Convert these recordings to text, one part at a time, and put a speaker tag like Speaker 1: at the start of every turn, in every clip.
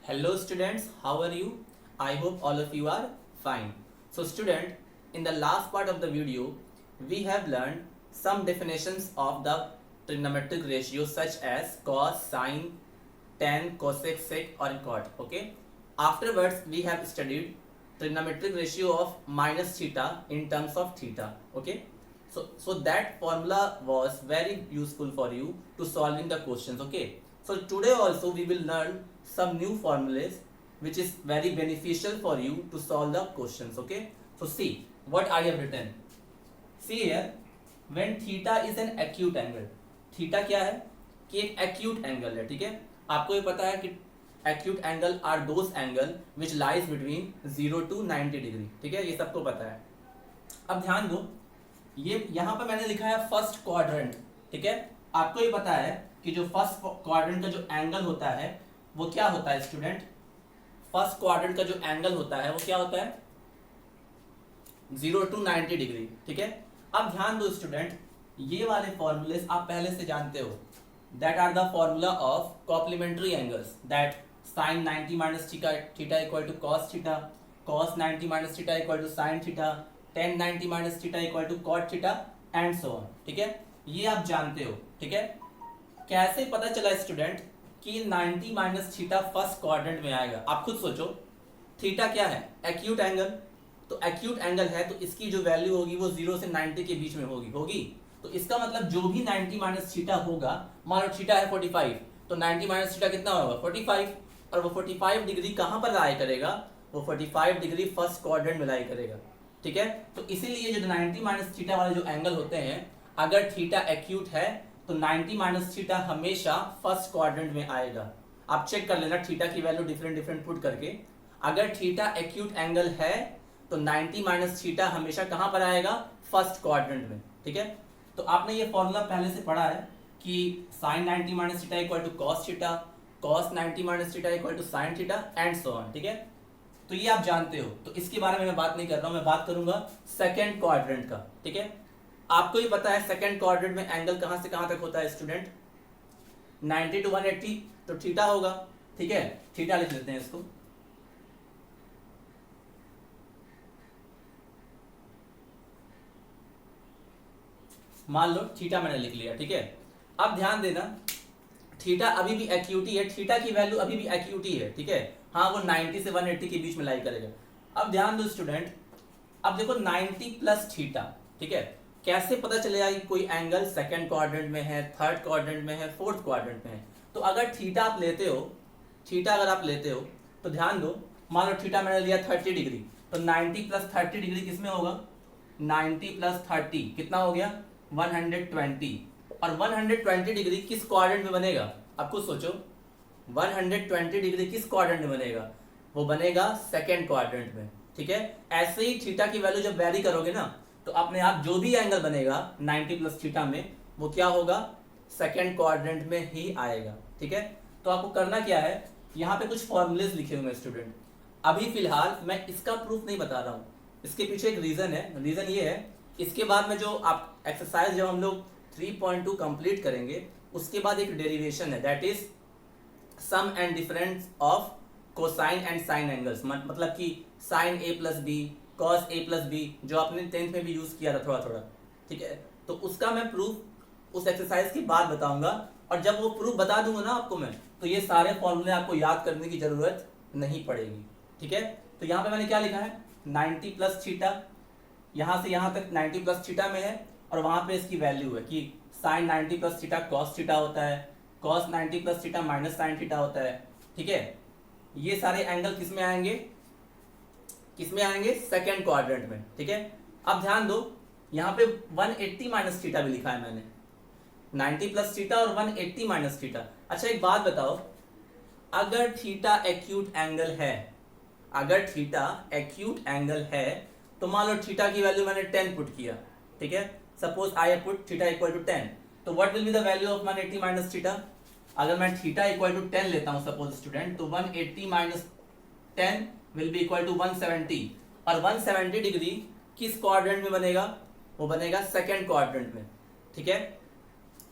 Speaker 1: Hello students, how are you? I hope all of you are fine. So student, in the last part of the video, we have learned some definitions of the trigonometric ratios such as cos, sin, tan, cosec, sec or cot. Okay. Afterwards, we have studied trigonometric ratio of minus theta in terms of theta. Okay. So that formula was very useful for you to solving the questions. Okay. So today also we will learn some new formulas which is very beneficial for you to solve the questions. Okay. So see what I have written. See here, when theta is an acute angle. Theta क्या है कि एक acute angle है. ठीक है, आपको ये पता है कि acute angle are those angle which lies between 0 to 90 degree. ठीक है, ये सबको पता है. अब ध्यान दो, ये यहाँ पर मैंने लिखा है फर्स्ट क्वाड्रेंट. ठीक है, आपको ये पता है कि जो फर्स्ट क्वाड्रेंट का जो एंगल होता है वो क्या होता है स्टूडेंट. फर्स्ट क्वाड्रेंट का जो एंगल होता है वो क्या होता है 0 to 90 डिग्री. ठीक है, अब ध्यान दो स्टूडेंट, ये वाले फॉर्मूले आप पहले से जानते हो. That are the formula of complementary angles. दैट sin 90 minus theta equal to cos theta, cos 90 minus theta equal to sin theta, tan 90 minus theta equal to cot theta and so on. ठीक है, ये आप जानते हो. ठीक है, कैसे पता चला स्टूडेंट कि 90 माइनस थीटा फर्स्ट क्वाड्रेंट में आएगा. आप खुद सोचो, थीटा क्या है एक्यूट एंगल. तो एक्यूट एंगल है तो इसकी जो वैल्यू होगी वो 0 से 90 के बीच में होगी. तो इसका मतलब जो भी 90 माइनस थीटा होगा, मान लो थीटा है 45, तो 90 माइनस थीटा कितना होगा 45. और वो 45 डिग्री कहाँ पर लाई करेगा, वो 45 डिग्री फर्स्ट क्वाड्रेंट में लाई करेगा. ठीक है, तो इसीलिए जो 90 माइनस थीटा वाले जो एंगल होते हैं, अगर थीटा एक्यूट है तो 90 माइनस थीटा हमेशा फर्स्ट क्वाड्रेंट में आएगा. आप चेक कर लेना थीटा की वैल्यू डिफरेंट पुट करके. अगर थीटा एक्यूट एंगल है तो 90 माइनस थीटा हमेशा कहाँ पर आएगा, फर्स्ट क्वाड्रेंट में. ठीक है, तो आपने ये फॉर्मूला पहले से पढ़ा है कि sin 90 minus theta equal to cos थीटा, cos 90 minus theta equal to sin theta and so on. ठीक है, तो ये आप जानते हो, तो इसके बारे में मैं बात नहीं कर रहा हूं. मैं बात करूंगा सेकंड क्वाड्रेंट का. ठीक है, आपको ही पता है सेकंड क्वाड्रेंट में एंगल कहां से कहां तक होता है स्टूडेंट, 90 to 180, तो थीटा होगा. ठीक है, थीटा लिख लेते हैं इसको. मान लो थीटा मैंने लिख लिया. ठीक है, अब ध्यान देना, थीटा अभी भी एक्यूटी है, थीटा की वैल्यू अभी भी एक्यूटी है. ठीक है, हाँ वो 90 से 180 के बीच में लाई करेगा. अब ध्यान दो स्टूडेंट, अब देखो 90 प्लस थीटा. ठीक है, कैसे पता चलेगा कि कोई एंगल सेकंड क्वाड्रेंट में है, थर्ड क्वाड्रेंट में है, फोर्थ क्वाड्रेंट में है. तो अगर थीटा आप लेते हो, थीटा अगर आप लेते हो तो ध्यान दो, मान लो थीटा मैंने लिया 30 डिग्री, तो 90 प्लस 30 डिग्री किसमें होगा, 90 प्लस 30 कितना हो गया 120. और 120 डिग्री किस क्वाड्रेंट में बनेगा, आप खुद सोचो, 120 डिग्री किस क्वाड्रेंट में बनेगा, वो बनेगा सेकंड क्वाड्रेंट में. ठीक है, ऐसे ही थीटा की वैल्यू जब वैरी करोगे ना, तो अपने आप जो भी एंगल बनेगा 90 प्लस थीटा में, वो क्या होगा, सेकंड क्वाड्रेंट में ही आएगा. ठीक है, तो आपको करना क्या है, यहाँ पे कुछ फॉर्मूलेस लिखे हुए हैं स्टूडेंट. अभी फिलहाल मैं इसका प्रूफ नहीं बता रहा हूँ, इसके पीछे एक रीजन है. रीजन ये है, इसके बाद में जो आप एक्सरसाइज जब हम लोग 3.2 कंप्लीट करेंगे, उसके बाद एक डेरिवेशन है, that is sum and difference of cosine and sine angles. मतलब कि sine a plus B, cos a plus B, जो आपने 10th में भी यूज किया था थोड़ा थोड़ा. ठीक है, तो उसका मैं प्रूफ उस एक्सरसाइज के बाद बताऊंगा. और जब वो प्रूफ बता दूंगा ना आपको मैं, तो ये सारे फॉर्मूले आपको याद करने की जरूरत नहीं पड़ेगी. ठीक है, तो यहाँ पे मैंने क्या लिखा है, 90 प्लस थीटा, यहाँ से यहाँ तक 90 प्लस थीटा में है, और वहां पे इसकी वैल्यू है कि sin 90 plus theta cos theta होता है, cos 90 plus theta minus sin theta होता है. ठीक है, ये सारे एंगल किस में आएंगे, सेकंड क्वाड्रेंट में. ठीक है, अब ध्यान दो, यहाँ पे 180 माइनस थीटा भी लिखा है मैंने, 90 प्लस थीटा और 180 माइनस थीटा. अच्छा एक बात बताओ, अगर थीटा एक्यूट एंगल है, तो मान लो थीटा की वैल्यू मैंने 10 पुट किया. ठीक है, suppose I put theta equal to 10, तो what will be the value of 180 minus theta. अगर मैं थीटा इक्वल टू 10 लेता हूं सपोज स्टूडेंट, तो 180 minus 10 will be equal to 170. और 170 डिग्री किस क्वाड्रेंट में बनेगा, वो बनेगा सेकंड क्वाड्रेंट में. ठीक है,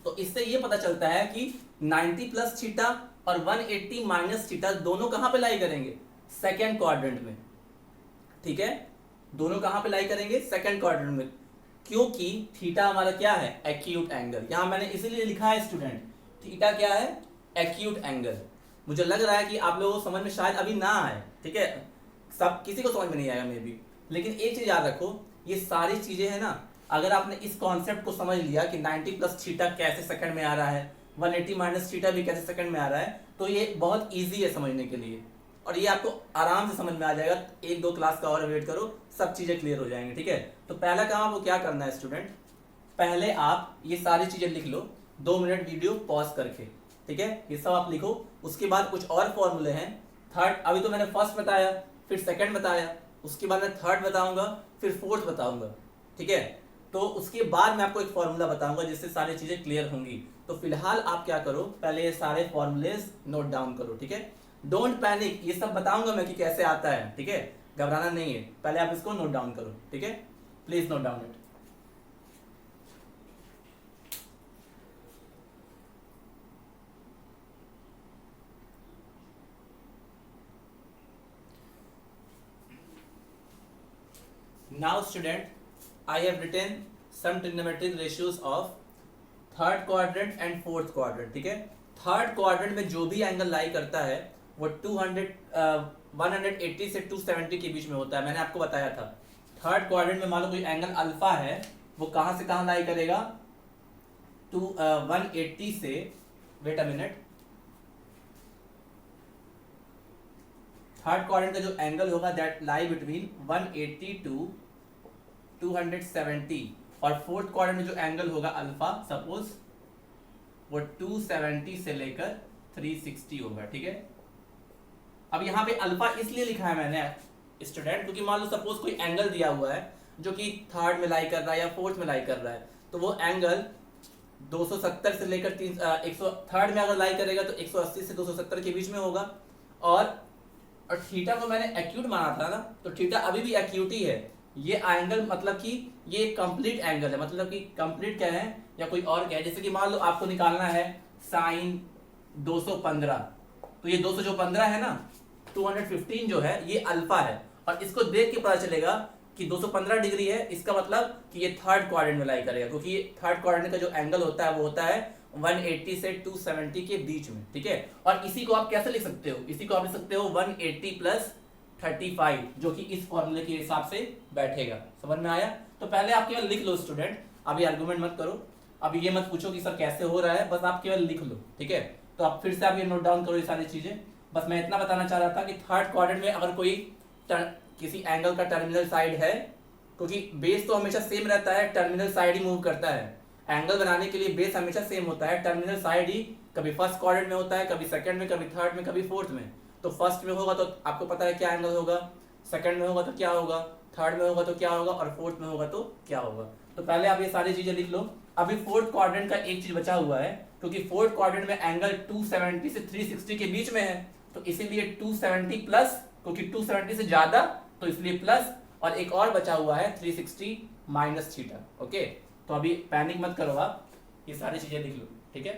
Speaker 1: तो इससे ये पता चलता है कि 90 प्लस थीटा और 180 माइनस थीटा दोनों कहां पे लाई करेंगे? सेकेंड क्वाड्रेंट में, ठीक है, दोनों कहां पे लाई करेंगे? सेकेंड क्वाड्रेंट में, क्योंकि थीटा हमारा क्या है? Acute angle. यहां मैंने इसीलिए लिखा है स्टूडेंट, थीटा क्या है? Acute angle. मुझे लग रहा है कि आप लोगों को समझ में शायद अभी ना आए, ठीक है, सब किसी को समझ में नहीं आएगा मे बी, लेकिन एक चीज याद रखो, ये सारी चीजें है ना, अगर आपने इस कॉन्सेप्ट को समझ लिया कि 90 प्लस थीटा कैसे सेकंड में आ रहा है, 180 माइनस थीटा भी कैसे सेकंड में आ रहा है, तो ये बहुत ईजी है समझने के लिए, और ये आपको आराम से समझ में आ जाएगा। एक दो क्लास का और वेट करो, सब चीजें क्लियर हो जाएंगी, ठीक है। तो पहला काम आपको क्या करना है स्टूडेंट, पहले आप ये सारी चीजें लिख लो 2 मिनट वीडियो पॉज करके, ठीक है, ये सब आप लिखो। उसके बाद कुछ और फॉर्मूले हैं, थर्ड, अभी तो मैंने फर्स्ट बताया, फिर सेकंड बताया, उसके बाद मैं थर्ड बताऊंगा, फिर फोर्थ बताऊंगा, ठीक है। तो उसके बाद मैं आपको एक फॉर्मूला बताऊंगा जिससे सारी चीजें क्लियर होंगी। तो फिलहाल आप क्या करो, पहले ये सारे फॉर्मूलेज नोट डाउन करो, ठीक है। डोंट पैनिक, ये सब बताऊंगा मैं कि कैसे आता है, ठीक है, घबराना नहीं है, पहले आप इसको नोट डाउन करो, ठीक है, please note down it. Now student, I have written some trigonometric ratios of third quadrant and fourth quadrant, ठीक है। थर्ड क्वाड्रेंट में जो भी एंगल लाई करता है वो 180 से 270 के बीच में होता है, मैंने आपको बताया था। थर्ड क्वाड्रेंट में मान लो कोई एंगल अल्फा है, वो कहां से कहां लाई करेगा? 180 से, wait a minute, third quadrant का जो एंगल होगा दैट लाई बिटवीन 180 टू 270, और फोर्थ क्वाड्रेंट में जो एंगल होगा अल्फा, सपोज वो 270 से लेकर 360 होगा, ठीक है। अब यहाँ पे अल्फा इसलिए लिखा है मैंने स्टूडेंट, क्योंकि मान लो सपोज कोई एंगल दिया हुआ है जो कि थर्ड में लाई कर रहा है या फोर्थ में लाई कर रहा है, तो वो एंगल 270 से लेकर 100, थर्ड में अगर लाई करेगा तो 180 से 270 के बीच में होगा। और थीटा को मैंने एक्यूट माना था ना, तो थीटा अभी भी एक्यूट ही है। ये एंगल मतलब कि ये कंप्लीट एंगल है, मतलब कि कंप्लीट क्या है या कोई और क्या है, जैसे कि मान लो आपको निकालना है साइन 215, तो ये 215 है ना, 215 जो है ये अल्फा है, और इसको देख के पता चलेगा कि 215 डिग्री है, इसका मतलब कि ये थर्ड क्वाड्रेंट में लाई करेगा, क्योंकि ये थर्ड क्वाड्रेंट का जो एंगल होता है वो होता है 180 से 270 के बीच में, ठीक है। और इसी को आप कैसे लिख सकते हो? इसी को आप लिख सकते हो 180 प्लस 35, जो कि इस फॉर्मूले के हिसाब से बैठेगा। समझ में आया? तो पहले आप केवल लिख लो स्टूडेंट, अभी आर्गुमेंट मत करो, अभी ये मत पूछो कि सर कैसे हो रहा है, बस आप केवल लिख लो, ठीक है। तो आप फिर से आप ये नोट डाउन करो ये सारी चीजें। बस मैं इतना बताना चाह रहा था कि थर्ड क्वाड्रेंट में अगर कोई किसी एंगल का टर्मिनल साइड है, क्योंकि बेस तो हमेशा सेम रहता है, टर्मिनल साइड ही मूव करता है। एंगल बनाने के लिए बेस हमेशा सेम होता है, टर्मिनल साइड ही कभी फर्स्ट क्वाड्रेंट में होता है, कभी सेकंड में, कभी थर्ड में, कभी फोर्थ में। तो फर्स्ट में होगा तो आपको पता है क्या एंगल होगा, सेकंड में होगा तो क्या होगा, थर्ड में होगा तो क्या होगा, और फोर्थ में होगा तो क्या होगा। तो पहले आप ये सारी चीजें लिख लो। अभी फोर्थ क्वाड्रेंट का एक चीज बचा हुआ है, क्योंकि फोर्थ क्वाड्रेंट में एंगल 270 से 360 के बीच में है, तो इसीलिए 270 प्लस, क्योंकि 270 से ज्यादा तो इसलिए प्लस, और एक और बचा हुआ है 360 माइनस थीटा, ओके। तो अभी पैनिक मत करो आप, ये सारी चीजें लिख लो, ठीक है।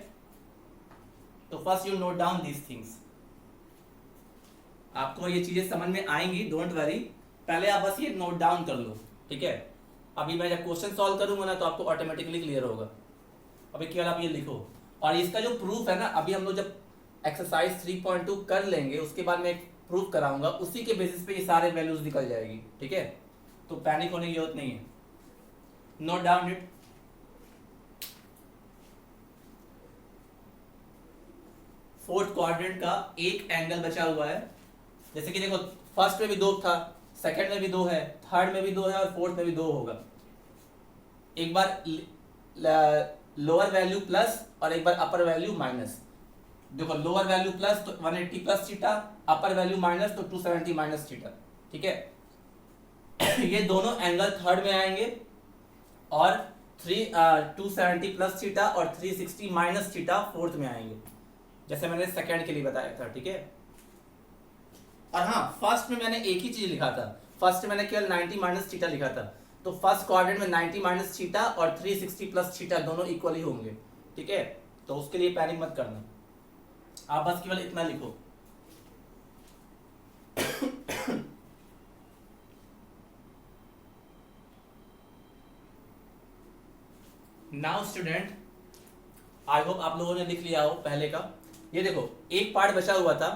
Speaker 1: तो first you note down these things, आपको ये चीजें समझ में आएंगी, डोंट वरी, पहले आप बस ये नोट डाउन कर लो, ठीक है। अभी मैं जब क्वेश्चन सॉल्व करूंगा ना तो आपको ऑटोमेटिकली क्लियर होगा, अभी केवल आप ये लिखो। और इसका जो प्रूफ है ना, अभी हम लोग जब एक्सरसाइज 3.2 कर लेंगे उसके बाद मैं प्रूफ कराऊंगा, उसी के बेसिस पे ये सारे वैल्यूज निकल जाएगी, ठीक है। तो पैनिक होने की जरूरत नहीं है, note down it. Fourth quadrant का एक एंगल बचा हुआ है, जैसे कि देखो फर्स्ट में भी 2 था, सेकंड में भी 2 है, थर्ड में भी 2 है, और फोर्थ में भी 2 होगा। एक बार लोअर वैल्यू प्लस और एक बार अपर वैल्यू माइनस। देखो लोअर वैल्यू प्लस तो 180 प्लस थीटा, अपर वैल्यू माइनस तो 270 माइनस थीटा, ठीक है। ये दोनों एंगल थर्ड में आएंगे, और 270 प्लस थीटा और 360 माइनस थीटा फोर्थ में आएंगे, जैसे मैंने सेकंड के लिए बताया था, ठीक है। और हाँ, फर्स्ट में मैंने एक ही चीज लिखा था, फर्स्ट में मैंने केवल 90 माइनस थीटा लिखा था, तो फर्स्ट क्वाड्रेंट में 90 माइनस थीटा और 360 प्लस थीटा दोनों इक्वल ही होंगे, ठीक है। तो उसके लिए पैनिक मत करना। आप बस केवल इतना लिखो। नाउ स्टूडेंट, आई होप आप लोगों ने लिख लिया हो पहले का। ये देखो एक पार्ट बचा हुआ था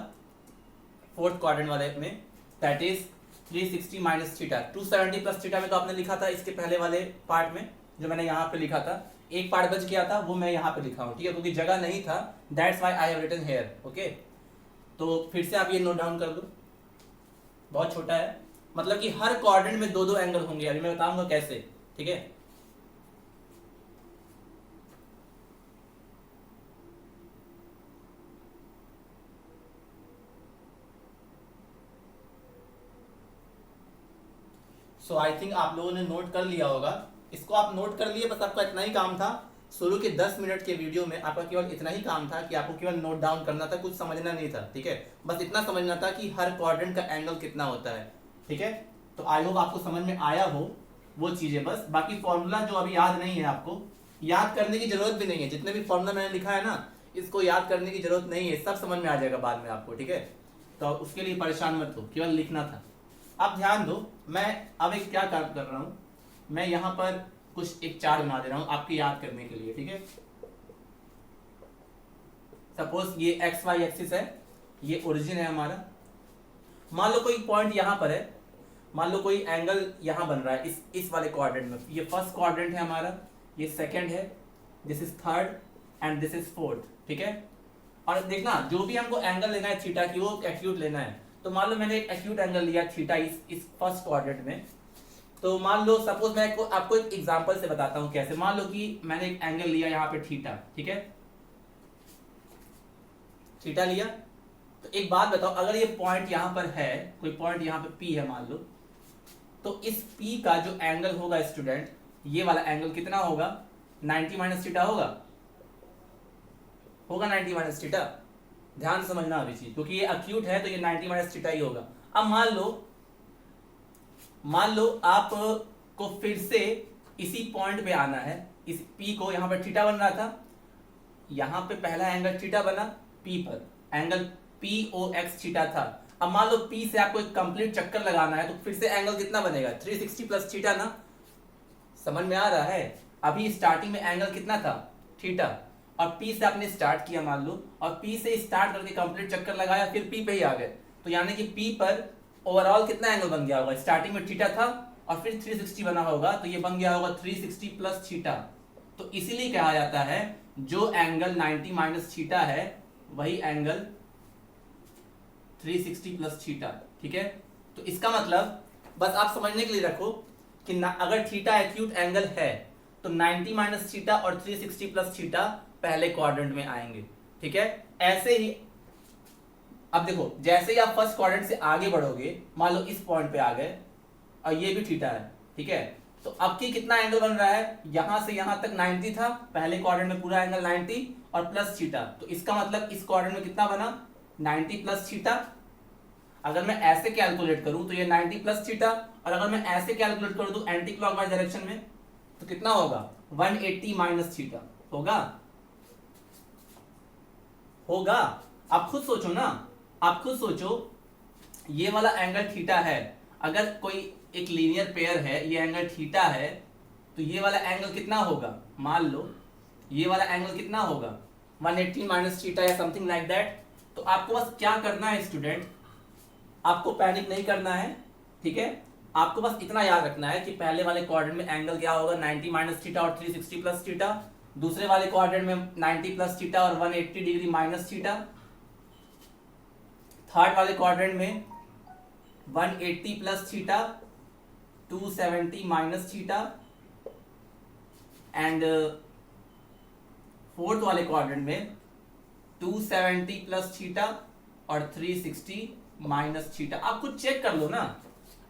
Speaker 1: फोर्थ क्वाड्रेंट वाले में, that is 360 minus theta. 270 plus theta में तो आपने लिखा था इसके पहले वाले पार्ट में, जो मैंने यहाँ पे लिखा था। एक पार्ट बच गया था, वो मैं यहाँ पे लिखा हूँ, ठीक है, क्योंकि जगह नहीं था, that's why I have written here. Okay, तो फिर से आप ये नोट डाउन कर लो, बहुत छोटा है, मतलब कि हर क्वाड्रेंट में दो दो एंगल होंगे, अभी मैं बताऊंगा कैसे, ठीक है। सो आई थिंक आप लोगों ने नोट कर लिया होगा, इसको आप नोट कर लिए, बस आपका इतना ही काम था। शुरू के 10 मिनट के वीडियो में आपका केवल इतना ही काम था कि आपको केवल नोट डाउन करना था, कुछ समझना नहीं था, ठीक है। बस इतना समझना था कि हर क्वाड्रेंट का एंगल कितना होता है, ठीक है। तो आई होप आपको समझ में आया हो वो चीजें, बस बाकी फॉर्मूला जो अभी याद नहीं है, आपको याद करने की जरूरत भी नहीं है। जितने भी फॉर्मूला मैंने लिखा है ना, इसको याद करने की जरूरत नहीं है, सब समझ में आ जाएगा बाद में आपको, ठीक है। तो उसके लिए परेशान मत हो, केवल लिखना था। अब ध्यान दो, मैं अब एक क्या काम कर रहा हूं, मैं यहां पर कुछ एक चार्ट बना दे रहा हूं आपके याद करने के लिए, ठीक है। सपोज ये एक्स वाई एक्सिस है, ये ओरिजिन है हमारा। मान लो कोई पॉइंट यहां पर है, मान लो कोई एंगल यहां बन रहा है इस वाले क्वाड्रेंट में। ये फर्स्ट क्वाड्रेंट है हमारा, ये सेकंड है, this is third and this is fourth, ठीक है। और देखना जो भी हमको एंगल लेना है थीटा की, वो एक्यूट लेना है। तो मान लो मैंने एक एक्यूट एंगल लिया थीटा इस फर्स्ट क्वाड्रेंट में। तो मान लो सपोज मैं आपको एक एग्जांपल से बताता हूं कैसे। मान लो कि मैंने एक एंगल लिया यहाँ पे थीटा, ठीक है, थीटा लिया। तो एक बात बताओ, अगर ये पॉइंट यहां पर है, कोई पॉइंट यहां पे P है मान लो, तो इस P का जो एंगल होगा स्टूडेंट, ये वाला एंगल कितना होगा? 90 माइनस थीटा होगा, 90 माइनस थीटा। ध्यान से समझना अभी चीज, क्योंकि ये अक्यूट है तो ये 90 माइनस थीटा ही होगा। अब मान लो आप को फिर से इसी पॉइंट पे आना है, इस P को, यहां पर थीटा बन रहा था, यहां पे पहला एंगल थीटा बना P पर, एंगल POX थीटा था। अब मान लो P से आपको एक कंप्लीट चक्कर लगाना है, तो फिर से एंगल कितना बनेगा? 360 प्लस थीटा ना। समझ में आ रहा है? अभी स्टार्टिंग में एंगल कितना था? थीटा। और P से आपने स्टार्ट किया मान लो, और P से स्टार्ट करके कंप्लीट चक्कर लगाया, फिर P पे ही आ गए, तो यानी कि P पर ओवरऑल कितना एंगल बन गया होगा? स्टार्टिंग में थीटा था और फिर 360 बना होगा, तो ये बन गया होगा 360 प्लस थीटा। तो इसीलिए कहा जाता है जो एंगल 90 माइनस थीटा है वही एंगल 360 प्लस थीटा, ठीक है। तो इसका मतलब बस आप समझने के लिए रखो कि अगर थीटा एक्यूट एंगल है तो 90 माइनस थीटा और 360 प्लस थीटा पहले क्वाड्रेंट में आएंगे, ठीक है। ऐसे ही अब देखो, जैसे ही आप फर्स्ट क्वाड्रेंट से आगे बढ़ोगे, मान लो इस पॉइंट पे आ गए और ये भी थीटा है, ठीक है, तो अब की कितना एंगल बन रहा है? यहां से यहां तक 90 था, पहले क्वाड्रेंट में पूरा एंगल 90 और प्लस थीटा, तो इसका मतलब इस क्वाड्रेंट में कितना बना? 90 प्लस थीटा। अगर मैं ऐसे कैलकुलेट करूं तो ये 90 प्लस थीटा, और अगर मैं ऐसे कैलकुलेट करूं तो एंटी क्लॉकवाइज डायरेक्शन में, तो कितना होगा? 180 माइनस थीटा होगा। आप खुद सोचो ना, आप खुद सोचो, ये वाला एंगल थीटा है, अगर कोई एक लीनियर पेयर है, ये एंगल थीटा है, तो ये वाला एंगल कितना होगा? मान लो ये वाला एंगल कितना होगा? 180 माइनस थीटा या समथिंग लाइक दैट। तो आपको बस क्या करना है स्टूडेंट, आपको पैनिक नहीं करना है, ठीक है। आपको बस इतना याद रखना है कि पहले वाले क्वाड्रेंट में एंगल क्या होगा? 90 माइनस थीटा और 360 प्लस थीटा। दूसरे वाले क्वाड्रेंट में 90 प्लस थीटा और 180 डिग्री माइनस थीटा। थर्ड वाले क्वाड्रेंट में 180 plus theta, 270 minus theta, and fourth वाले क्वाड्रेंट में 270 प्लस थीटा और 360 माइनस थीटा। आप खुद चेक कर लो ना,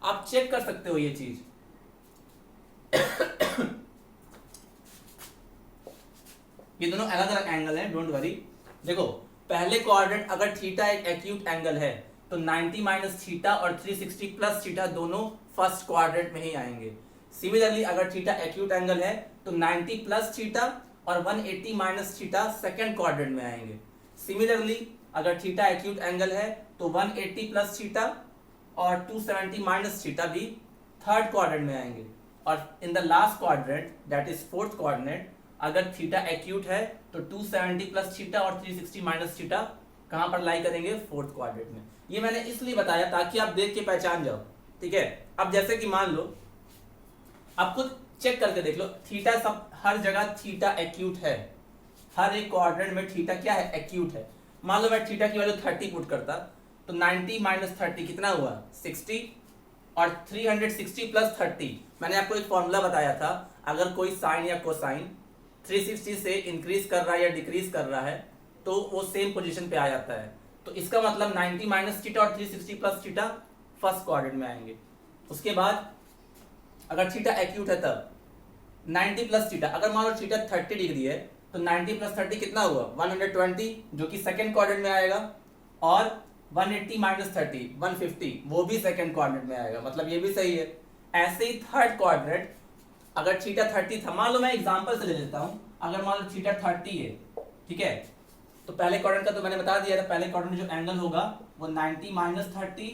Speaker 1: आप चेक कर सकते हो ये चीज। ये दोनों अलग अलग एंगल हैं, डोंट वरी। देखो पहले क्वाड्रेंट अगर थीटा एक एक्यूट एंगल है तो 90 माइनस थीटा और 360 प्लस थीटा दोनों फर्स्ट क्वाड्रेंट में ही आएंगे। सिमिलरली अगर थीटा एक्यूट एंगल है तो 90 प्लस थीटा और 180 माइनस थीटा सेकेंड क्वाड्रेंट में आएंगे। सिमिलरली अगर थीटा एक्यूट एंगल है तो 180 प्लस थीटा और 270 माइनस थीटा भी थर्ड क्वाड्रेंट में आएंगे, और in the last quadrant that is fourth quadrant अगर थीटा एक्यूट है तो 270 प्लस थीटा और 360 माइनस थीटा कहां पर लाई करेंगे, फोर्थ क्वाड्रेंट में। ये मैंने इसलिए बताया ताकि आप देख के पहचान जाओ, ठीक है। अब जैसे कि मान लो, आप खुद चेक करके देख लो, थीटा सब हर जगह थीटा एक्यूट है, हर एक क्वाड्रेंट में थीटा क्या है, एक्यूट है। मान लो मैं थीटा की वैल्यू 30 पुट करता तो 90 माइनस 30 कितना हुआ, 60, और 360 प्लस 30 मैंने आपको एक फॉर्मूला बताया था, अगर कोई साइन या कोसाइन 360 से इंक्रीज कर रहा है या डिक्रीज कर रहा है तो वो सेम पोजीशन पे आ जाता है। तो इसका मतलब 90 माइनस थीटा और 360 प्लस थीटा फर्स्ट क्वाड्रेंट में आएंगे। उसके बाद अगर थीटा एक्यूट है तब 90 प्लस थीटा, अगर मान लो थीटा 30 डिग्री है तो 90 प्लस 30 कितना हुआ, 120, जो कि सेकंड क्वाड्रेंट में आएगा, और 180 माइनस 30 150 वो भी सेकंड क्वाड्रेंट में आएगा, मतलब ये भी सही है। ऐसे ही थर्ड क्वाड्रेंट अगर थीटा 30 था, मान लो मैं एग्जांपल से ले लेता हूं, अगर मान लो थीटा 30 है, ठीक है, तो पहले क्वाड्रेंट का तो मैंने बता दिया था, पहले क्वाड्रेंट जो एंगल होगा वो 90 माइनस 30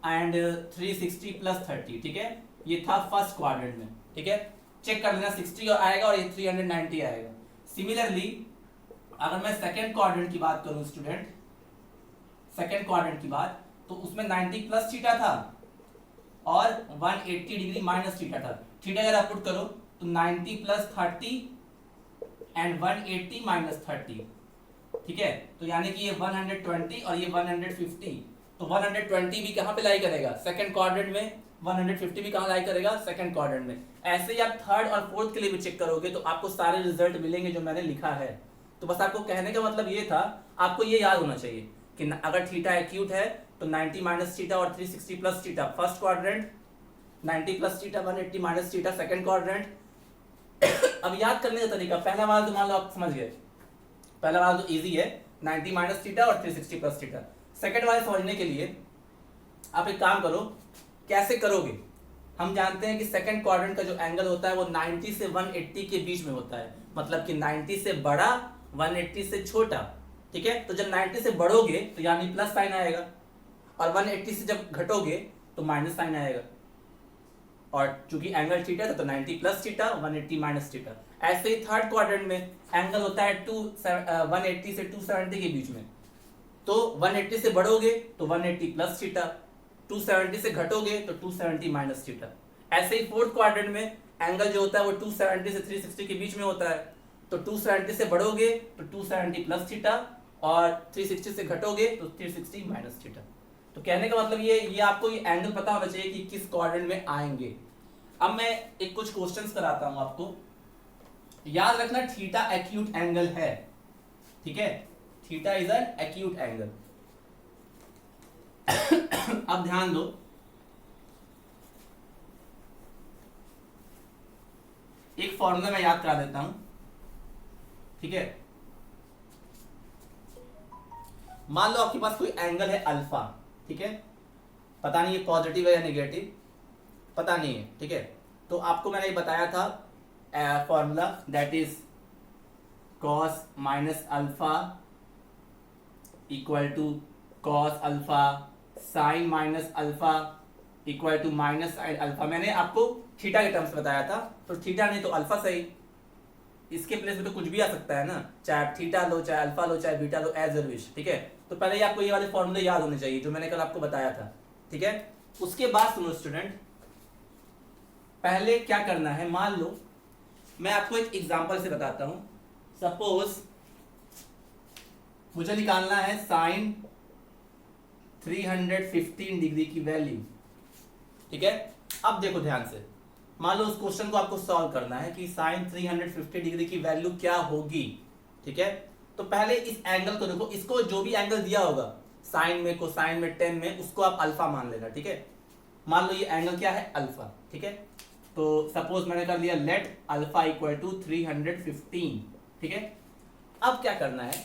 Speaker 1: एंड 360 प्लस 30, ठीक है, ये था फर्स्ट क्वाड्रेंट में, ठीक है। चेक कर लेना 60 आएगा और ये 390 आएगा। सिमिलरली अगर मैं सेकंड क्वाड्रेंट की बात करूं स्टूडेंट, सेकंड क्वाड्रेंट की बात, तो उसमें 90 प्लस थीटा था और 180 डिग्री माइनस थीटा था। थीटा अगर आप पुट करो तो 90 प्लस 30 एंड 180 माइनस 30, ठीक है, तो यानी कि ये 120 और ये 150, तो 120 भी कहां पे लाई करेगा, सेकंड क्वाड्रेंट में, 150 भी कहां लाई करेगा, सेकंड क्वाड्रेंट में। ऐसे ही आप थर्ड और फोर्थ के लिए भी चेक करोगे तो आपको सारे रिजल्ट मिलेंगे जो मैंने लिखा है। तो बस आपको कहने का मतलब ये था, आपको ये याद होना चाहिए कि अगर थीटा एक्यूट है तो 90 माइनस थीटा और 360 plus theta first quadrant, 90 plus theta 180 minus theta second quadrant. अब याद करने का तरीका, पहला वाला तो मान लो आप समझ गए, पहला वाला तो इजी है, 90 माइनस थीटा और 360 प्लस थीटा। सेकंड वाले समझने के लिए आप एक काम करो, कैसे करोगे, हम जानते हैं कि सेकंड क्वाड्रेंट का जो एंगल होता है वो 90 से 180 के बीच में होता है, मतलब कि 90 से बड़ा 180 से छोटा, ठीक है। तो जब 90 से बढ़ोगे तो यानी प्लस साइन आएगा, और 180 से जब घटोगे तो माइनस साइन आएगा, और चूंकि एंगल थीटा था तो 90 प्लस थीटा 180 माइनस थीटा। ऐसे ही थर्ड क्वाड्रेंट में एंगल होता है 180 से 270 के बीच में, तो 180 से बढ़ोगे तो 180 प्लस थीटा, 270 से घटोगे तो 270 माइनस थीटा। ऐसे ही फोर्थ क्वाड्रेंट में एंगल जो होता है वो 270 से 360 के बीच में होता है, तो 270 से बढ़ोगे तो 270 प्लस थीटा, और 360 से घटोगे तो 360 माइनस थीटा। तो कहने का मतलब ये आपको ये एंगल पता होना चाहिए कि किस क्वाड्रेंट में आएंगे। अब मैं एक कुछ क्वेश्चंस कराता हूं आपको, याद रखना थीटा एक्यूट एंगल है, ठीक है, theta is an acute angle. अब ध्यान दो, एक फॉर्मूला मैं याद करा देता हूं, ठीक है। मान लो आपके पास कोई एंगल है अल्फा, ठीक है, पता नहीं ये पॉजिटिव है या नेगेटिव, पता नहीं है, ठीक है। तो आपको मैंने बताया था formula that is cos minus alpha equal to cos alpha, sine minus alpha equal to minus sine alpha. मैंने आपको थीटा के टर्म्स बताया था, तो थीटा नहीं तो अल्फा सही, इसके प्लेस में तो कुछ भी आ सकता है ना, चाहे आप थीटा लो, चाहे अल्फा लो, चाहे बीटा लो, एज अ विश, ठीक है। तो पहले ही आपको ये वाले फॉर्मूले याद होने चाहिए जो मैंने कल आपको बताया था, ठीक है। उसके बाद सुनो स्टूडेंट, पहले क्या करना है, मान लो मैं आपको एक एग्जांपल से बताता हूं। सपोज मुझे निकालना है साइन 315 डिग्री की वैल्यू, ठीक है। अब देखो ध्यान से, मान लो उस क्वेश्चन को आपको सॉल्व करना है कि साइन 350 डिग्री की वैल्यू क्या होगी, ठीक है। तो पहले इस एंगल को देखो, इसको जो भी एंगल दिया होगा साइन में, कोसाइन में, टेन में, उसको आप अल्फा मान लेना, ठीक है। मान लो ये एंगल क्या है, अल्फा, ठीक है। तो सपोज मैंने कर लिया लेट अल्फा इक्वल टू 315, ठीक है। अब क्या करना है,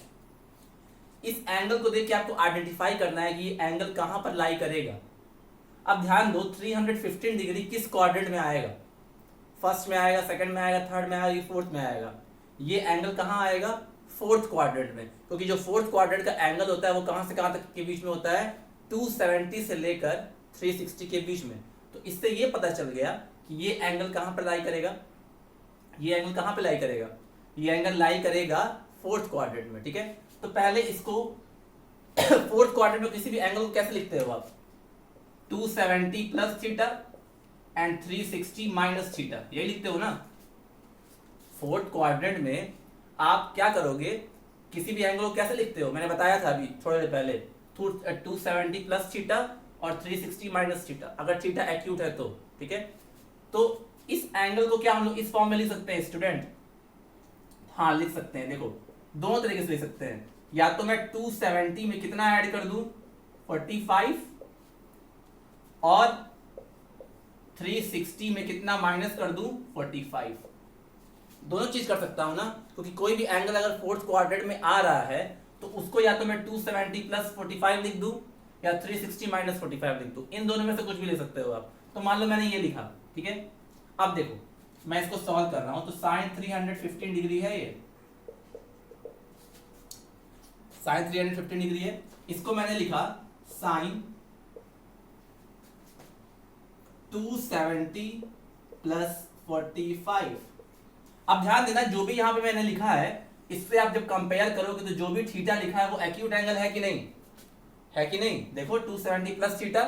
Speaker 1: इस एंगल को देख के आपको आइडेंटिफाई करना है कि ये एंगल कहां पर लाई करेगा। अब ध्यान दो, 315 डिग्री किस क्वाड्रेंट में आएगा, फर्स्ट में आएगा, सेकंड में आएगा, थर्ड में आएगा, फोर्थ में आएगा। ये एंगल कहां आएगा, फोर्थ क्वाड्रेंट में, क्योंकि जो फोर्थ क्वाड्रेंट का एंगल होता है वो कहां से कहां तक के बीच में होता है, 270 से लेकर 360 के बीच में। तो इससे ये पता चल गया कि ये एंगल कहां पर लाई करेगा, ये एंगल कहां पर लाई करेगा, ये एंगल लाई करेगा फोर्थ क्वाड्रेंट में। ठीक है, तो पहले इसको फोर्थ क्वाड्रेंट में किसी भी एंगल को कैसे लिखते हो आप, 270 plus theta and 360 minus theta, यही लिखते हो ना। फोर्थ क्वाड्रेंट में आप क्या करोगे, किसी भी एंगल को कैसे लिखते हो, मैंने बताया था अभी थोड़ी देर पहले, 270 प्लस थीटा और 360 माइनस थीटा, अगर थीटा एक्यूट है तो। ठीक है, तो इस एंगल को क्या हम लोग इस फॉर्म में लिख सकते हैं स्टूडेंट, हाँ लिख सकते हैं। देखो दोनों तरीके से लिख सकते हैं, या तो मैं 270 में कितना ऐड कर दूं, 45, और 360 में कितना माइनस कर दूं, 45। दोनों चीज कर सकता हूं ना, क्योंकि कोई भी एंगल अगर फोर्थ क्वाड्रेंट में आ रहा है तो उसको या तो मैं 270 प्लस 45 लिख दूं या 360 माइनस 45 लिख दूं, इन दोनों में से कुछ भी ले सकते हो आप। तो मान लो मैंने ये लिखा, ठीक है। अब देखो मैं इसको सॉल्व कर रहा हूं, तो साइन 315 डिग्री है, ये साइन 315 डिग्री है। इसको मैंने लिखा साइन 270 प्लस 45। अब ध्यान देना, जो भी यहां पे मैंने लिखा है इससे आप जब कंपेयर करोगे तो जो भी थीटा लिखा है वो एक्यूट एंगल है कि नहीं, है कि नहीं। देखो 270 प्लस थीटा,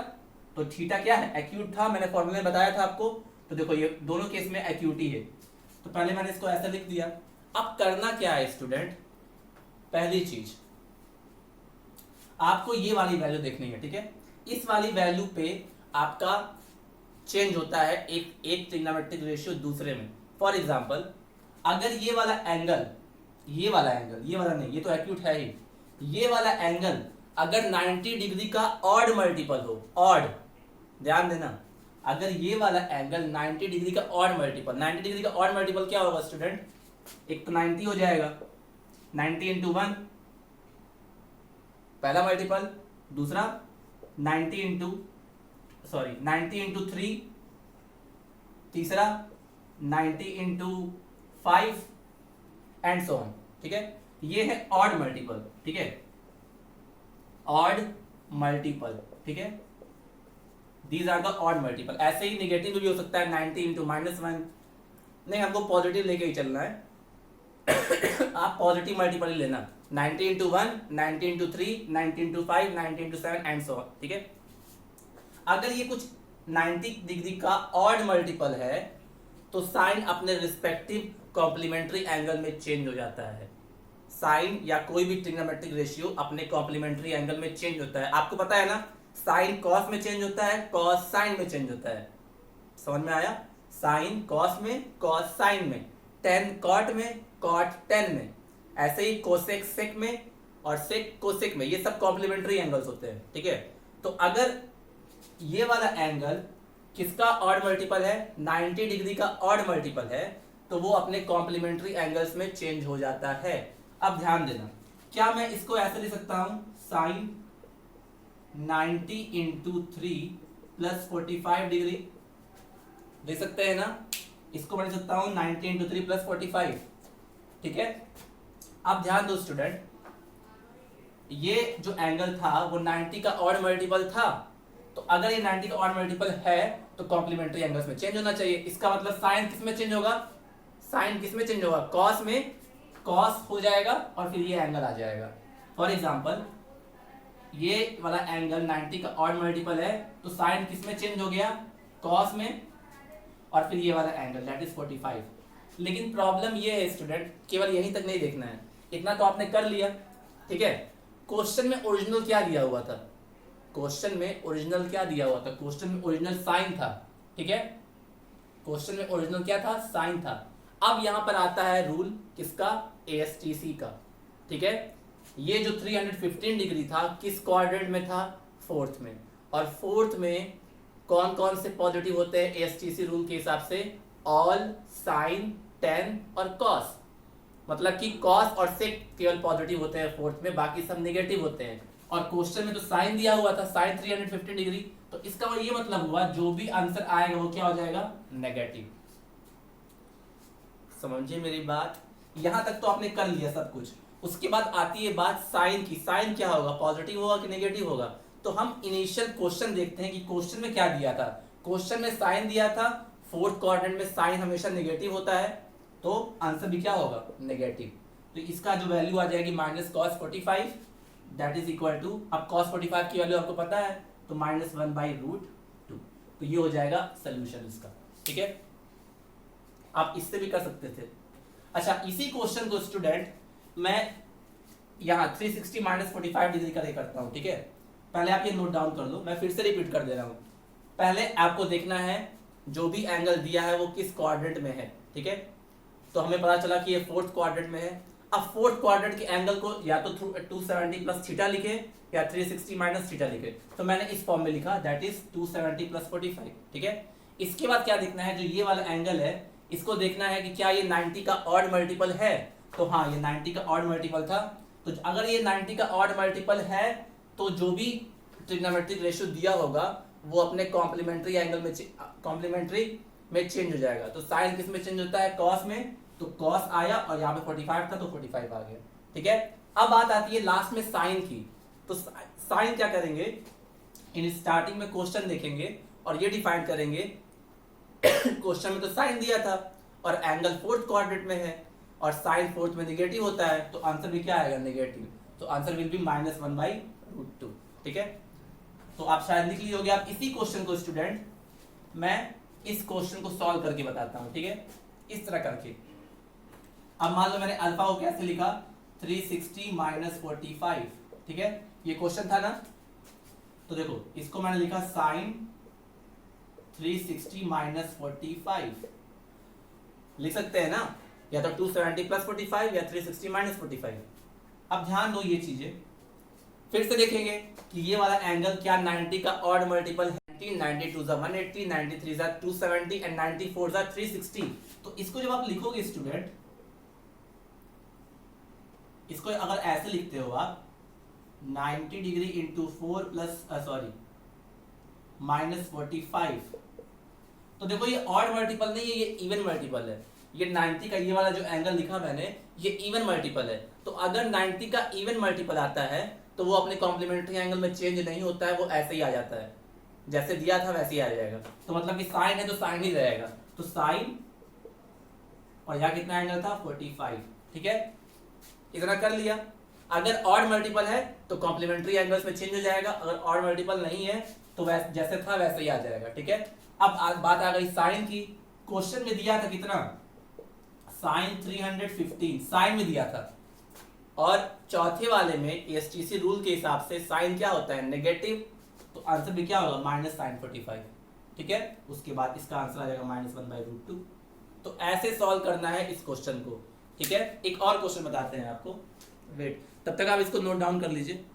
Speaker 1: तो थीटा क्या है, एक्यूट था, मैंने फॉर्मूले में बताया था आपको। तो देखो ये दोनों केस में एक्यूटी है, तो पहले मैंने इसको ऐसा लिख दिया। अब करना क्या है स्टूडेंट, पहली चीज आपको ये वाली वैल्यू देखनी है, ठीक है। इस वाली वैल्यू पे आपका चेंज होता है एक ट्रिग्नोमेट्रिक रेशियो दूसरे में। फॉर एग्जांपल अगर ये वाला एंगल, ये वाला नहीं, ये तो एक्यूट है ही, ये वाला एंगल अगर 90 डिग्री का ऑड मल्टीपल हो, ऑड, ध्यान देना, अगर ये वाला एंगल 90 डिग्री का ऑड मल्टीपल, 90 डिग्री का ऑड मल्टीपल क्या होगा स्टूडेंट, एक तो 90 हो जाएगा, 90 इंटू 1 पहला मल्टीपल, दूसरा 90 इंटू 3 तीसरा, 90 इंटू 5 एंड सो ऑन। ठीक है, ये है ऑड मल्टीपल, ठीक है, ऑड मल्टीपल, ठीक है, these are the odd multiple. ऐसे ही निगेटिव भी हो सकता है, 90 इंटू -1, नहीं हमको पॉजिटिव लेके ही चलना है आप पॉजिटिव मल्टीपल ही लेना, 90 into 1, 90 into 3, 90 into 5, 90 into 7 and so on. ठीक है, अगर ये कुछ 90 डिग्री का ऑड मल्टीपल है तो साइन अपने रिस्पेक्टिव कॉम्प्लीमेंट्री एंगल में चेंज हो जाता है। साइन या कोई भी ट्रिग्नोमेट्रिक रेशियो अपने कॉम्प्लीमेंट्री एंगल में चेंज होता है। आपको पता है ना, साइन कॉस में चेंज होता है, कॉस साइन में चेंज होता है, समझ में आया, साइन कॉस में, कॉस साइन में, टेन कॉट में, कॉट टेन में, ऐसे ही कोसेक सेक में और सेक कोसेक में, ये सब कॉम्प्लीमेंट्री एंगल्स होते हैं। ठीक है, तो अगर ये वाला एंगल किसका ऑड मल्टीपल है, 90 डिग्री का ऑड मल्टीपल है, तो वो अपने कॉम्प्लीमेंट्री एंगल्स में चेंज हो जाता है। अब ध्यान देना, क्या मैं इसको ऐसे लिख सकता हूं, साइन 90 इंटू 3 प्लस 45 डिग्री, देख सकते हैं ना, इसको मैं लिख सकता हूं 90 इंटू 3 प्लस 45। ठीक है, अब ध्यान दो स्टूडेंट, ये जो एंगल था वो 90 का ऑड मल्टीपल था, तो अगर ये 90 का ऑड मल्टीपल है तो कॉम्प्लीमेंट्री एंगल्स में चेंज होना चाहिए। इसका मतलब साइन किस में चेंज होगा, साइन किस में चेंज होगा, कॉस में, कॉस हो जाएगा और फिर ये एंगल आ जाएगा। फॉर एग्जांपल ये वाला एंगल 90 का ऑड मल्टीपल है, तो साइन किस में चेंज हो गया, कॉस में, और फिर ये वाला एंगल दैट इज 45। लेकिन प्रॉब्लम ये है स्टूडेंट, केवल यहीं तक नहीं देखना है, इतना तो आपने कर लिया। ठीक है, क्वेश्चन में ओरिजिनल क्या दिया हुआ था, क्वेश्चन में ओरिजिनल क्या दिया हुआ था, क्वेश्चन में ओरिजिनल साइन था। ठीक है, क्वेश्चन में ओरिजिनल क्या था, साइन था। अब यहां पर आता है रूल किसका, ASTC का। ठीक है, ये जो 315 डिग्री था किस क्वाड्रेंट में था, फोर्थ में, और फोर्थ में कौन कौन से पॉजिटिव होते हैं ASTC रूल के हिसाब से, ऑल, साइन, टेन और कॉस, मतलब कि कॉस और सेक केवल पॉजिटिव होते हैं फोर्थ में, बाकी सब नेगेटिव होते हैं। और क्वेश्चन में तो साइन दिया हुआ था, साइन 315 डिग्री, तो इसका ये मतलब हुआ जो भी आंसर आएगा वो क्या हो जाएगा, नेगेटिव। समझिए मेरी बात, यहां तक तो आपने कर लिया सब कुछ। उसके बाद आती है बात साइन की। साइन क्या होगा, पॉजिटिव होगा कि नेगेटिव होगा। तो हम इनिशियल क्वेश्चन देखते हैं कि क्वेश्चन में क्या दिया था। क्वेश्चन में साइन दिया था, फोर्थ क्वाड्रेंट में साइन हमेशा नेगेटिव होता है, तो आंसर भी क्या होगा, नेगेटिव। तो इसका जो वैल्यू आ जाएगी minus cos 45, that is equal to, अब कॉस 45 की वैल्यू आपको पता है, तो -1/√2। तो ये हो जाएगा सोल्यूशन इसका, ठीक है। आप इससे भी कर सकते थे। अच्छा, इसी क्वेश्चन को स्टूडेंट मैं यहाँ 360 -45 डिग्री करके करता हूँ, ठीक है। पहले आप ये नोट डाउन कर लो, मैं फिर से रिपीट कर दे रहा हूँ। पहले आपको देखना है जो भी एंगल दिया है वो किस क्वाड्रेंट में है, ठीक है। तो हमें पता चला कि ये फोर्थ क्वाड्रेंट में है। अब फोर्थ क्वाड्रेंट के एंगल को या तो 270 प्लस थीटा लिखे या 360 माइनस थीटा लिखे। तो मैंने इस फॉर्म में लिखा, दैट इज 270 प्लस 45, ठीक है। इसके बाद क्या देखना है, जो ये वाला एंगल है इसको देखना है कि क्या ये 90 का ऑड मल्टीपल है। तो हाँ, ये 90 का ऑड मल्टीपल था। तो अगर ये 90 का ऑड मल्टीपल है तो जो भी ट्रिग्नोमेट्रिक रेशियो दिया होगा वो अपने कॉम्प्लीमेंट्री एंगल में कॉम्प्लीमेंट्री में चेंज हो जाएगा। तो साइन किस में चेंज होता है, कॉस में। तो कॉस आया और यहाँ पे 45 था तो 45 आ गया, ठीक है। अब बात आती है लास्ट में साइन की। तो साइन क्या करेंगे, इन स्टार्टिंग में क्वेश्चन देखेंगे और ये डिफाइन करेंगे क्वेश्चन में तो साइन दिया था और एंगल फोर्थ क्वाड्रेंट में है और साइन फोर्थ में नेगेटिव होता है, तो आंसर भी क्या आएगा, नेगेटिव। तो आंसर विल बी -1/√2, ठीक है। तो आप शायद लिख लिए होगे। आप इसी क्वेश्चन को स्टूडेंट मैं इस क्वेश्चन को सॉल्व करके बताता हूं, ठीक है, इस तरह करके। अब मान लो मैंने अल्फा को कैसे लिखा, 360 -45, ठीक है, ये क्वेश्चन था ना। तो देखो इसको मैंने लिखा साइन 360 -45, लिख सकते हैं ना, या तो 270 प्लस 45 या 360 माइनस 45। अब ध्यान दो ये चीजें, फिर से देखेंगे कि ये वाला एंगल क्या 90 का ऑड मल्टीपल है। 92 ज़ा 180, 93 ज़ा 270 एंड 94 ज़ा 360। तो इसको जब आप लिखोगे स्टूडेंट, इसको अगर ऐसे लिखते हो आप 90 डिग्री इंटू 4 प्लस -45, तो देखो ये ऑड मल्टीपल नहीं है, ये इवन मल्टीपल है। ये 90 का ये वाला जो एंगल लिखा मैंने, ये इवन मल्टीपल है। तो अगर 90 का इवन मल्टीपल आता है तो वो अपने कॉम्प्लीमेंट्री एंगल में चेंज नहीं होता है, वो ऐसे ही आ जाता है, जैसे दिया था वैसे ही आ जाएगा। तो मतलब कि साइन है तो साइन ही रहेगा। तो साइन, और यहाँ कितना एंगल था, 45, ठीक है। इतना कर लिया। अगर ऑड मल्टीपल है तो कॉम्प्लीमेंट्री एंगल्स में चेंज हो जाएगा, अगर ऑड मल्टीपल नहीं है तो जैसे था वैसे ही आ जाएगा, ठीक है। अब बात आ गई साइन की। क्वेश्चन में दिया था कितना, साइन 315 साइन में दिया था, और चौथे वाले में एसटीसी रूल के हिसाब से साइन क्या होता है, नेगेटिव। तो आंसर भी क्या होगा, -sin45, ठीक है। उसके बाद इसका आंसर आ जाएगा -1/√2। तो ऐसे सॉल्व करना है इस क्वेश्चन को, ठीक है। एक और क्वेश्चन बताते हैं आपको, वेट, तब तक आप इसको नोट डाउन कर लीजिए।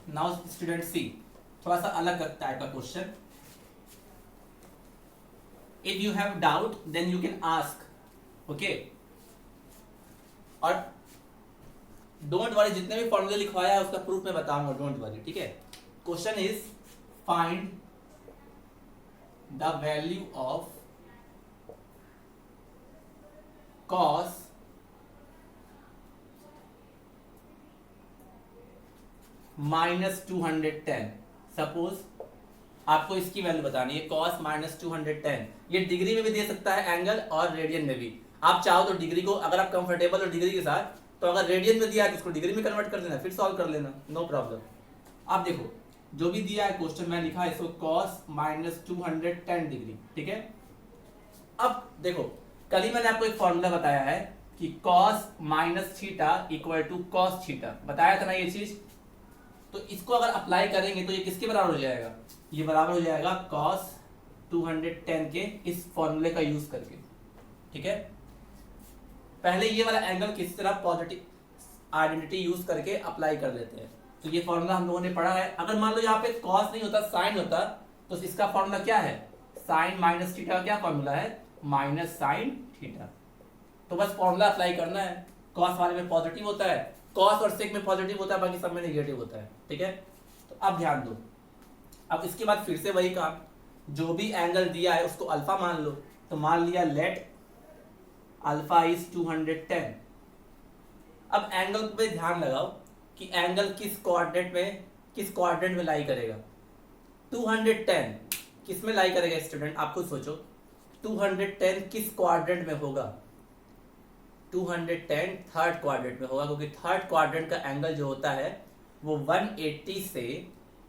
Speaker 1: नाउ स्टूडेंट सी, थोड़ा सा अलग टाइप का question. If you have doubt then you can ask, okay. और डोंट वरी, जितने भी फॉर्मूले लिखवाया है उसका प्रूफ मैं बताऊंगा, डोंट वरी, ठीक है। Question is find the value of cos -210। Suppose आपको इसकी वैल्यू बतानी है, cos -210। ये डिग्री में भी दे सकता है एंगल और रेडियन में भी। आप चाहो तो डिग्री को, अगर आप कंफर्टेबल हो डिग्री के साथ, तो अगर रेडियन में दिया है तो उसको डिग्री में कन्वर्ट कर देना, फिर सॉल्व कर लेना, नो प्रॉब्लम। आप देखो जो भी दिया है क्वेश्चन, मैं लिखा है इसको cos -210 डिग्री, ठीक है। अब देखो कल ही मैंने आपको एक फॉर्मूला बताया है कि cos -θ = cos θ, बताया था ना ये चीज। तो इसको अगर अप्लाई करेंगे तो ये किसके बराबर हो जाएगा, ये बराबर हो जाएगा cos 210 के, इस फॉर्मूले का यूज करके, ठीक है। पहले ये वाला एंगल किसी तरह पॉजिटिव आइडेंटिटी यूज करके अप्लाई कर लेते हैं। तो ये फॉर्मूला हम लोगों ने पढ़ा है। अगर मान लो यहाँ पे cos नहीं होता, साइन होता, तो इसका फॉर्मूला क्या है, साइन -θ का क्या फॉर्मूला है, -sin θ, तो बस फॉर्मूला अप्लाई करना है। कॉस वाले में पॉजिटिव होता है, कॉस और सेक में पॉजिटिव होता है, बाकी सब में नेगेटिव होता है, ठीक है। तो अब ध्यान दो, अब इसके बाद फिर से वही काम, जो भी एंगल दिया है उसको अल्फा मान लो। तो मान लिया लेट अल्फा इज 210। अब एंगल पे ध्यान लगाओ कि एंगल किस कोऑर्डिनेट में लाई करेगा। 210 किस में लाई करेगा स्टूडेंट, आप खुद सोचो। 210 किस कोऑर्डिनेट में होगा? 210 थर्ड क्वाड्रेंट में होगा, क्योंकि थर्ड क्वाड्रेंट का एंगल जो होता है वो 180 से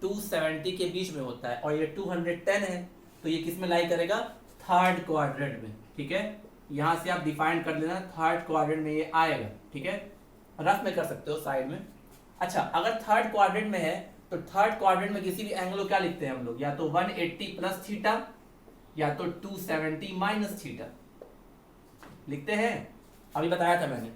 Speaker 1: 270 के बीच में होता है, और ये 210 है, तो ये किस में लाई करेगा? थर्ड क्वाड्रेंट में, ठीक है। यहां से आप डिफाइन कर लेना, थर्ड क्वाड्रेंट में ये आएगा, ठीक है। रफ में कर सकते हो साइड में। अच्छा, अगर थर्ड क्वाड्रेंट में है तो थर्ड क्वाड्रेंट में किसी भी एंगल को क्या लिखते हैं हम लोग? या तो 180 प्लस थीटा या तो 270 माइनस थीटा लिखते हैं। अभी बताया था मैंने,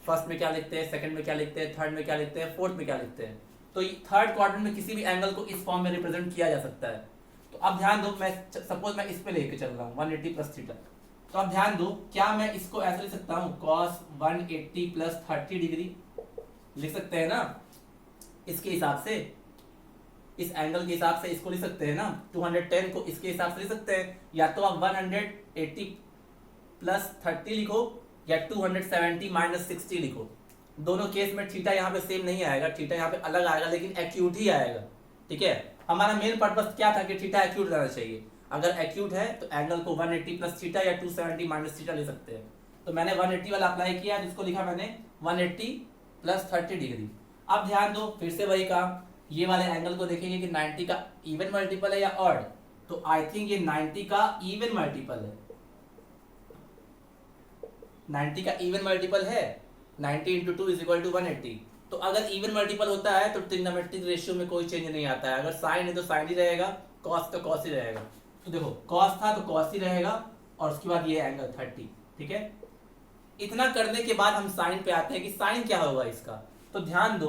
Speaker 1: फर्स्ट में क्या लिखते हैं, सेकंड में क्या लिखते हैं, थर्ड में क्या लिखते हैं, फोर्थ में क्या लिखते हैं। तो थर्ड क्वाड्रेंट में किसी भी एंगल को इस फॉर्म में रिप्रेजेंट किया जा सकता है। तो अब ध्यान दो, मैं सपोज मैं इस पे लेके चल रहा हूँ 180 प्लस थीटा। तो अब ध्यान दो, क्या मैं इसको ऐसे लिख सकता हूँ cos 180 प्लस 30 डिग्री लिख सकते हैं ना? इसके हिसाब से, इस एंगल के हिसाब से इसको लिख सकते हैं ना। 210 को इसके हिसाब से लिख सकते हैं, या तो आप 180 प्लस 30 लिखो या 270 माइनस 60 लिखो। दोनों केस में थीटा यहाँ पे सेम नहीं आएगा, थीटा यहाँ पे अलग आएगा, लेकिन एक्यूट ही आएगा, ठीक है। हमारा मेन पर्पस क्या था कि थीटा एक्यूट रहना चाहिए। अगर एक्यूट है तो एंगल को 180 प्लस थीटा या 270 माइनस थीटा ले सकते हैं। तो मैंने 180 वाला अप्लाई किया, जिसको लिखा मैंने 180 प्लस 30 डिग्री। अब ध्यान दो, फिर से वही काम, ये वाले एंगल को देखेंगे कि 90 का इवन मल्टीपल है या ऑड। तो आई थिंक ये 90 का इवन मल्टीपल है, 90 का इवन मल्टीपल है। 90 इंटू 2 इज इक्वल टू 180। तो अगर इवन मल्टीपल होता है तो ट्रिग्नोमेट्रिक रेशियो में कोई चेंज नहीं आता है। अगर साइन है तो साइन ही रहेगा, कॉस तो कॉस ही रहेगा। तो देखो, कॉस था तो कॉस ही रहेगा, और उसके बाद ये एंगल 30, ठीक है। इतना करने के बाद हम साइन पे आते हैं कि साइन क्या होगा इसका। तो ध्यान दो,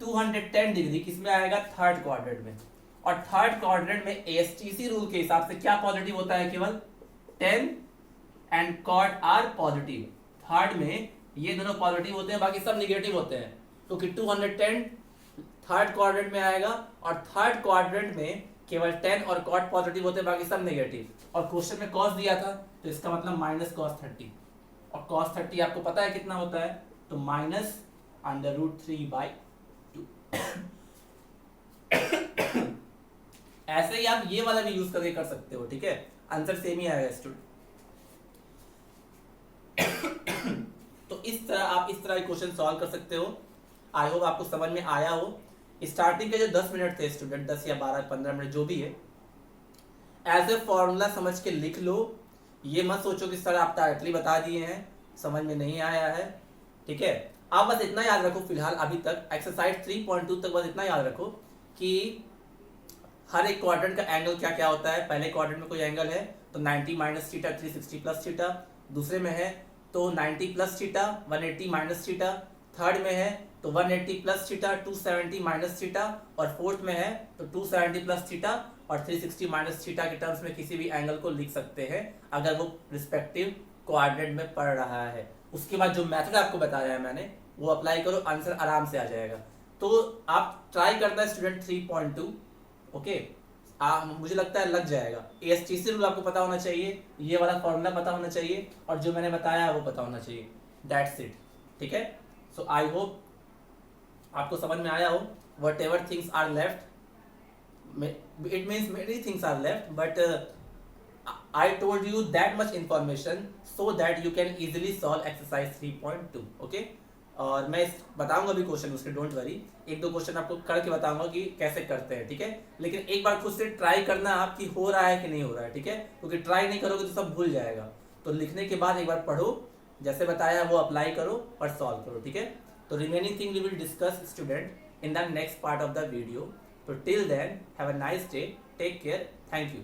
Speaker 1: 210 डिग्री किस में आएगा? थर्ड क्वाड्रेंट में। और थर्ड क्वाड्रेंट में एएसटीसी रूल के हिसाब से क्या पॉजिटिव होता है? केवल 10 and cot are positive. Third में ये दोनों पॉजिटिव होते हैं, बाकी सब निगेटिव होते हैं, क्योंकि 210 थर्ड क्वाड्रेंट में आएगा, और थर्ड क्वाड्रेंट में केवल 10 और कॉट पॉजिटिव होते हैं, बाकी सब नेगेटिव। और क्वेश्चन में कॉस दिया था, तो इसका मतलब माइनस कॉस 30, और कॉस 30 आपको पता है कितना होता है? तो माइनस √3/2। ऐसे ही आप ये वाला भी यूज करके कर सकते हो, ठीक है। आंसर सेम ही आएगा स्टूडेंट। तो इस तरह आप इस तरह क्वेश्चन सॉल्व कर सकते हो। आई होप आपको समझ में आया हो। स्टार्टिंग के जो 10 मिनट थे स्टूडेंट, 10 या 12-15 मिनट जो भी है, एज ए फॉर्मूला समझ के लिख लो। ये मत सोचो कि सर आप डायरेक्टली बता दिए हैं, समझ में नहीं आया है, ठीक है। आप बस इतना याद रखो फिलहाल अभी तक, एक्सरसाइज 3.2 तक बस इतना याद रखो कि हर एक क्वाड्रेंट का एंगल क्या क्या होता है। पहले क्वाड्रेंट में कोई एंगल है तो 90 माइनस थीटा, 360 प्लस थीटा। दूसरे में है तो 90 plus theta, 180 minus theta. Third में है तो 180 प्लस थीटा, 270 माइनस थीटा। और फोर्थ में है तो 270 प्लस थीटा और 360 माइनस थीटा के टर्म्स में किसी भी एंगल को लिख सकते हैं, अगर वो रिस्पेक्टिव क्वाड्रेंट में पड़ रहा है। उसके बाद जो मेथड आपको बताया है मैंने, वो अप्लाई करो, आंसर आराम से आ जाएगा। तो आप ट्राई करना है स्टूडेंट 3.2, ओके। मुझे लगता है लग जाएगा। एएसटीसी रूल आपको पता होना चाहिए, ये वाला फॉर्मूला पता होना चाहिए, और जो मैंने बताया है वो पता होना चाहिए। दैट्स इट, ठीक है। सो आई होप आपको समझ में आया हो। Whatever things are left, it means many things are left, but I told you that much information so that you can easily solve exercise 3.2, okay? और मैं बताऊंगा भी क्वेश्चन उसके, डोंट वरी। एक दो क्वेश्चन आपको करके बताऊंगा कि कैसे करते हैं, ठीक है। लेकिन एक बार खुद से ट्राई करना आप कि हो रहा है कि नहीं हो रहा है, ठीक है, क्योंकि ट्राई नहीं करोगे तो सब भूल जाएगा। तो लिखने के बाद एक बार पढ़ो, जैसे बताया वो अप्लाई करो और सॉल्व करो, ठीक है। तो remaining thing we will discuss student in the next part of the video. So till then, have a nice day, take care, thank you.